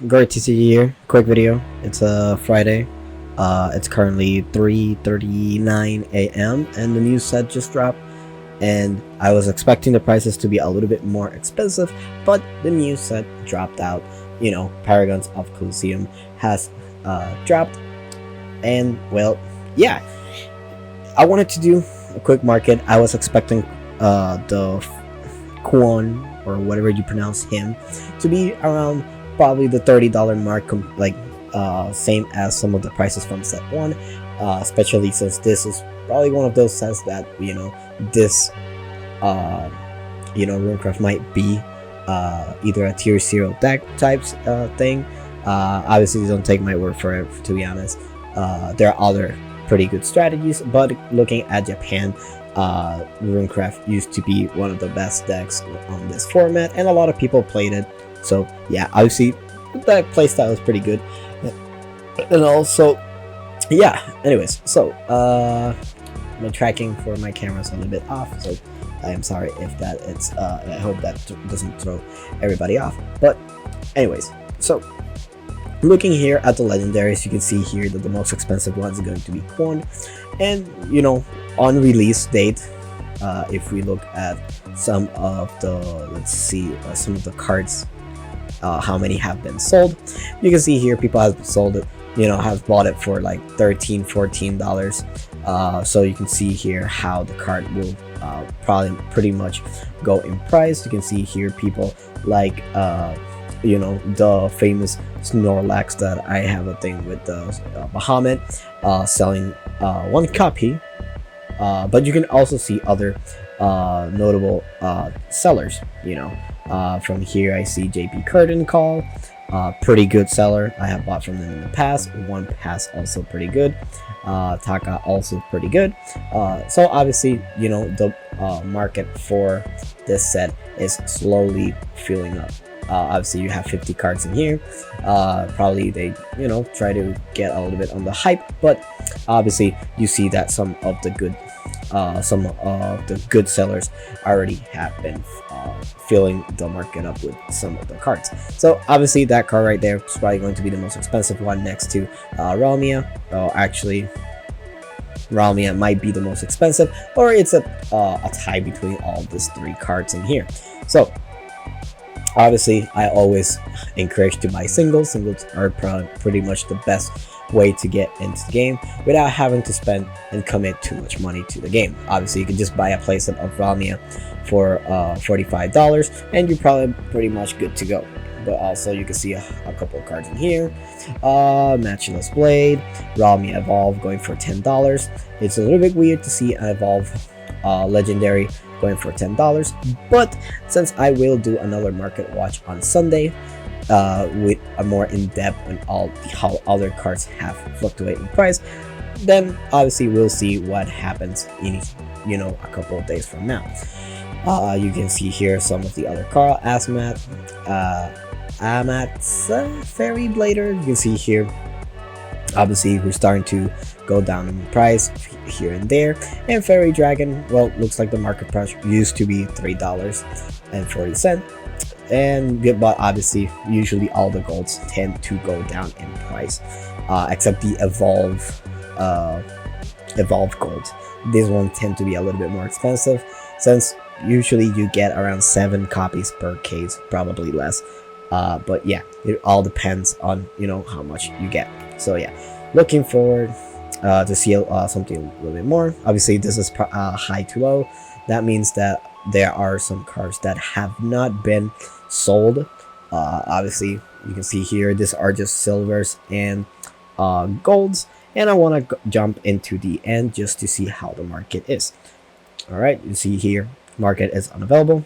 Great to see you here. Quick video. It's a Friday. It's currently 3:39 a.m. and the new set just dropped. And I was expecting the prices to be a little bit more expensive, but the new set dropped out. Paragons of Colosseum has dropped, and well, yeah. I wanted to do a quick market. I was expecting the Kwon, or whatever you pronounce him, to be around probably the $30 mark, same as some of the prices from set 1, especially since this is probably one of those sets that this Runecraft might be either a tier 0 deck types thing. Obviously don't take my word for it, to be honest. There are other pretty good strategies, but looking at Japan, Runecraft used to be one of the best decks on this format, and a lot of people played it. So yeah, obviously that playstyle is pretty good. And also, yeah, anyways, so my tracking for my camera is a little bit off, so I am sorry if that it's I hope that doesn't throw everybody off. But anyways, so looking here at the legendaries, you can see here that the most expensive one is going to be Kwon. And on release date, if we look at some of the, let's see, some of the cards, how many have been sold, you can see here people have sold it, have bought it for like $13-14. So you can see here how the card will probably pretty much go in price. You can see here people like the famous Snorlax that I have a thing with, the Bahamut, selling one copy. But you can also see other notable sellers. From here I see JP Curtain Call, pretty good seller. I have bought from them in the past. One Pass also pretty good. Taka also pretty good. So obviously the market for this set is slowly filling up. Obviously you have 50 cards in here. Probably they try to get a little bit on the hype, but obviously you see that some of the good sellers already have been filling the market up with some of the cards. So obviously that card right there is probably going to be the most expensive one, next to Ralmia. Actually, Ralmia might be the most expensive, or it's a tie between all these 3 cards in here. So obviously I always encourage to buy singles. Singles are pretty much the best way to get into the game without having to spend and commit too much money to the game. Obviously you can just buy a playset of Ralmia for $45 and you're probably pretty much good to go. But also you can see a couple of cards in here. Matchless Blade, Ralmia Evolve going for $10. It's a little bit weird to see an Evolve legendary going for $10, but since I will do another market watch on Sunday with a more in-depth on how other cards have fluctuated in price, then obviously we'll see what happens in a couple of days from now. You can see here some of the other cards, Amat's Fairy Blader. You can see here obviously we're starting to go down in price here and there. And Fairy Dragon, well, looks like the market price used to be $3.40, but obviously usually all the golds tend to go down in price, except the evolve golds. These ones tend to be a little bit more expensive, since usually you get around 7 copies per case, probably less. But yeah, it all depends on how much you get. So yeah, looking forward to see something a little bit more. Obviously this is high to low. That means that there are some cards that have not been sold. Obviously you can see here these are just silvers and golds, and I want to jump into the end just to see how the market is. All right, you see here market is unavailable.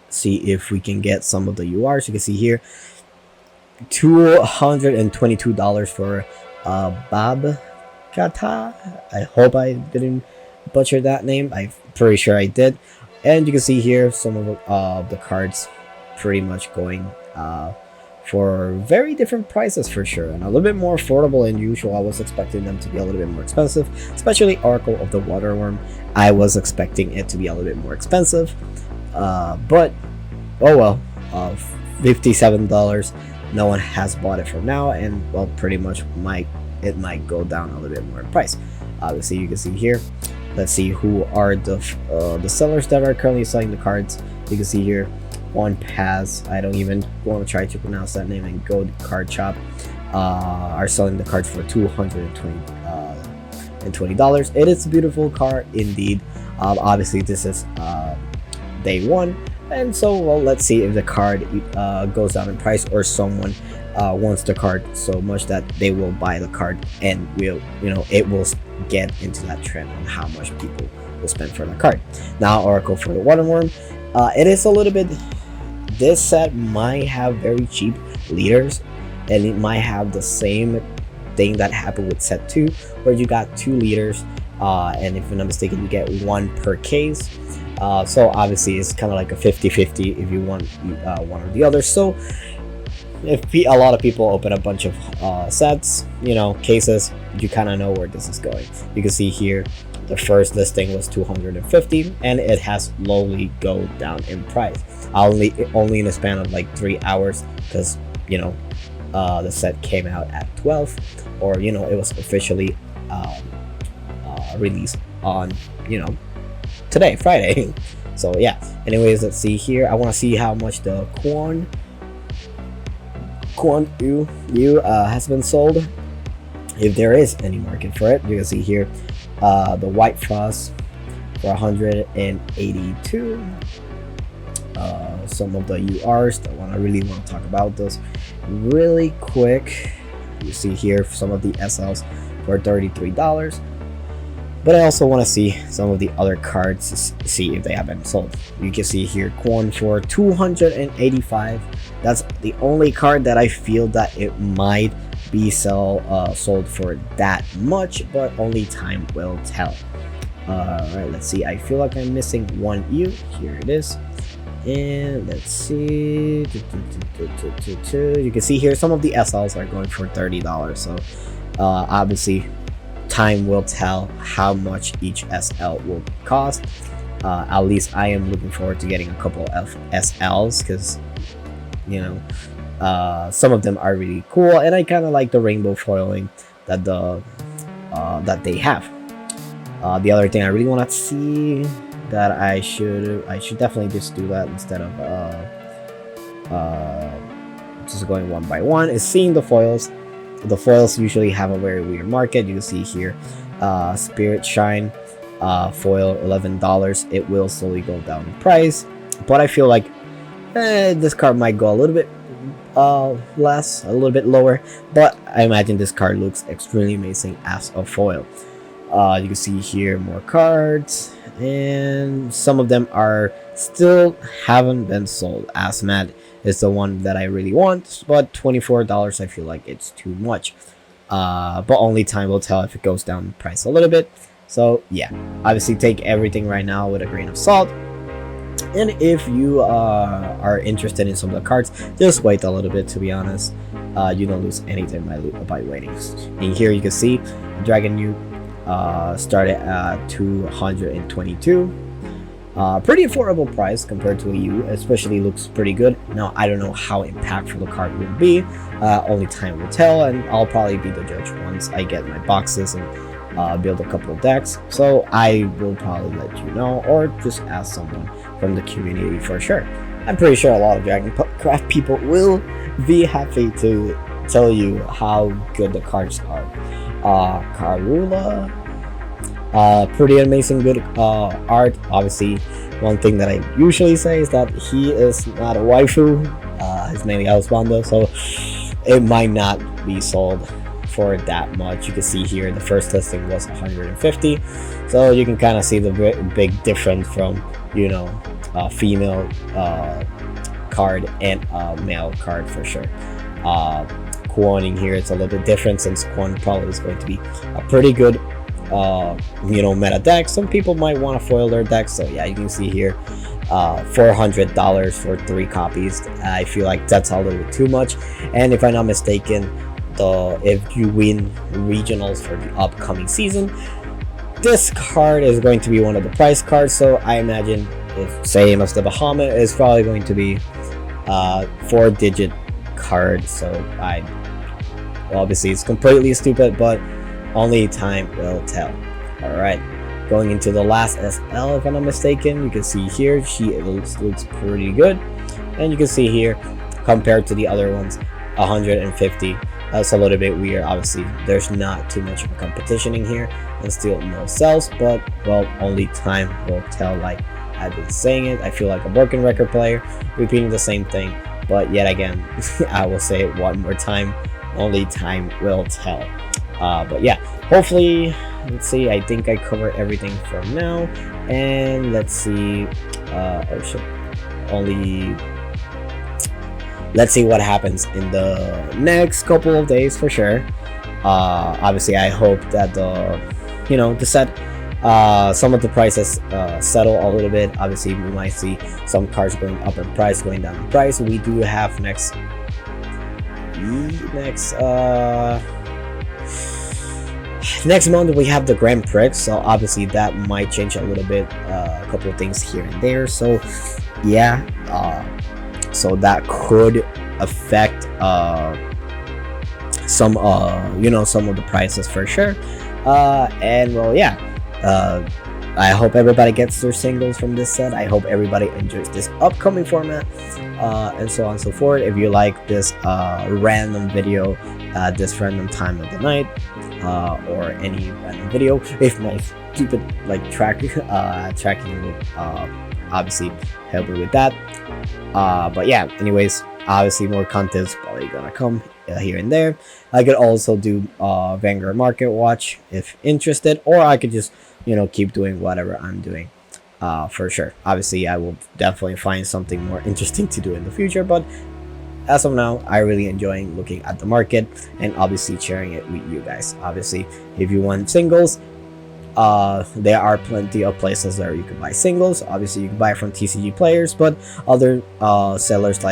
See if we can get some of the URs. You can see here $222 for Bab Kata. I hope I didn't butcher that name. I'm pretty sure I did. And you can see here some of the cards pretty much going for very different prices for sure, and a little bit more affordable than usual. I was expecting them to be a little bit more expensive, especially Oracle of the Waterworm. I was expecting it to be a little bit more expensive, but oh well. $57 no one has bought it for now, and well, pretty much it might go down a little bit more in price. Obviously, you can see here. Let's see who are the sellers that are currently selling the cards. You can see here, One Pass. I don't even want to try to pronounce that name. And Gold Card Shop are selling the cards for $220. It is a beautiful card indeed. Obviously, this is day one, and so well, let's see if the card goes down in price, or someone wants the card so much that they will buy the card, and it will get into that trend on how much people will spend for the card. Now, Oracle for the Water Worm. It is a little bit. This set might have very cheap leaders, and it might have the same thing that happened with set 2, where you got 2 leaders, and if I'm not mistaken, you get 1 per case. So obviously it's kind of like a 50-50 if you want one or the other. So if a lot of people open a bunch of sets, cases, you kind of know where this is going. You can see here the first listing was $250, and it has slowly go down in price, only in a span of like 3 hours, because the set came out at 12, or it was officially released on today, Friday. So yeah, anyways, let's see here. I want to see how much the Quan Yu has been sold, if there is any market for it. You can see here the White Frost for 182. Some of the URs that I really want to talk about those really quick. You see here some of the SLs for $33, but I also want to see some of the other cards to see if they have been sold. You can see here Quan for 285. That's the only card that I feel that it might be sold for that much, but only time will tell. Alright, let's see. I feel like I'm missing one U. Here it is. And let's see. You can see here some of the SLs are going for $30. So obviously time will tell how much each SL will cost. At least I am looking forward to getting a couple of SLs, because some of them are really cool, and I kind of like the rainbow foiling that they have. The other thing I really want to see that I should definitely just do that instead of just going one by one is seeing the foils. The foils usually have a very weird market. You can see here Spirit Shine foil $11. It will slowly go down in price, but I feel like this card might go a little bit a little bit lower, but I imagine this card looks extremely amazing as a foil. You can see here more cards, and some of them are still haven't been sold. Asmat is the one that I really want, but $24 I feel like it's too much. But only time will tell if it goes down in price a little bit. So yeah, obviously take everything right now with a grain of salt. And if you are interested in some of the cards, just wait a little bit. To be honest, you don't lose anything by waiting. And here you can see Dragon New started at 222. Pretty affordable price compared to a U, especially looks pretty good. Now I don't know how impactful the card will be. Only time will tell, and I'll probably be the judge once I get my boxes and build a couple of decks. So I will probably let you know, or just ask someone from the community for sure. I'm pretty sure a lot of Dragoncraft people will be happy to tell you how good the cards are. Karula, pretty amazing, good art. Obviously, one thing that I usually say is that he is not a waifu. He's mainly Ausbando, so it might not be sold for that much. You can see here the first listing was 150, so you can kind of see the big difference from a female card and a male card for sure. Quaning here, it's a little bit different, since Quan probably is going to be a pretty good meta deck. Some people might want to foil their deck, so yeah, you can see here $400 for 3 copies. I feel like that's a little bit too much, and if I'm not mistaken, if you win regionals for the upcoming season, this card is going to be one of the prize cards. So I imagine, if same as the Bahamut, is probably going to be 4-digit card. So obviously it's completely stupid, but only time will tell. All right, going into the last SL, if I'm not mistaken, you can see here she looks pretty good, and you can see here compared to the other ones, 150. That's a little bit weird. Obviously, there's not too much of a competition in here, and still no cells. But well, only time will tell. Like I've been saying it, I feel like a broken record player, repeating the same thing. But yet again, I will say it one more time. Only time will tell. But yeah, hopefully, let's see. I think I covered everything for now, and let's see. Oh shit. Let's see what happens in the next couple of days for sure. Obviously, I hope that the set, some of the prices settle a little bit. Obviously, we might see some cards going up in price, going down in price. We do have next month we have the Grand Prix, so obviously that might change a little bit, a couple of things here and there. So yeah, so that could affect some some of the prices for sure. And well, yeah, I hope everybody gets their singles from this set. I hope everybody enjoys this upcoming format, and so on and so forth. If you like this random video at this random time of the night, or any random video, if my stupid tracking would obviously help me with that. But yeah, anyways, obviously more content is probably gonna come here and there. I could also do Vanguard Market Watch if interested, or I could just keep doing whatever I'm doing, for sure. Obviously, I will definitely find something more interesting to do in the future, but as of now, I really enjoying looking at the market and obviously sharing it with you guys. Obviously, if you want singles, there are plenty of places where you can buy singles. Obviously, you can buy from TCG players, but other sellers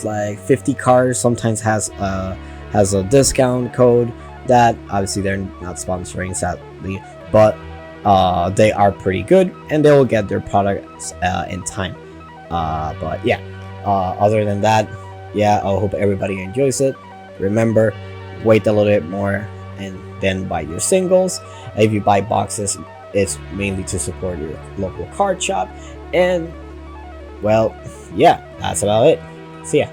like 50 Cars sometimes has a discount code that obviously they're not sponsoring, sadly, but they are pretty good and they will get their products in time. But yeah, other than that, yeah, I hope everybody enjoys it. Remember, wait a little bit more and then buy your singles. If you buy boxes, it's mainly to support your local card shop. And well, yeah, that's about it. See ya.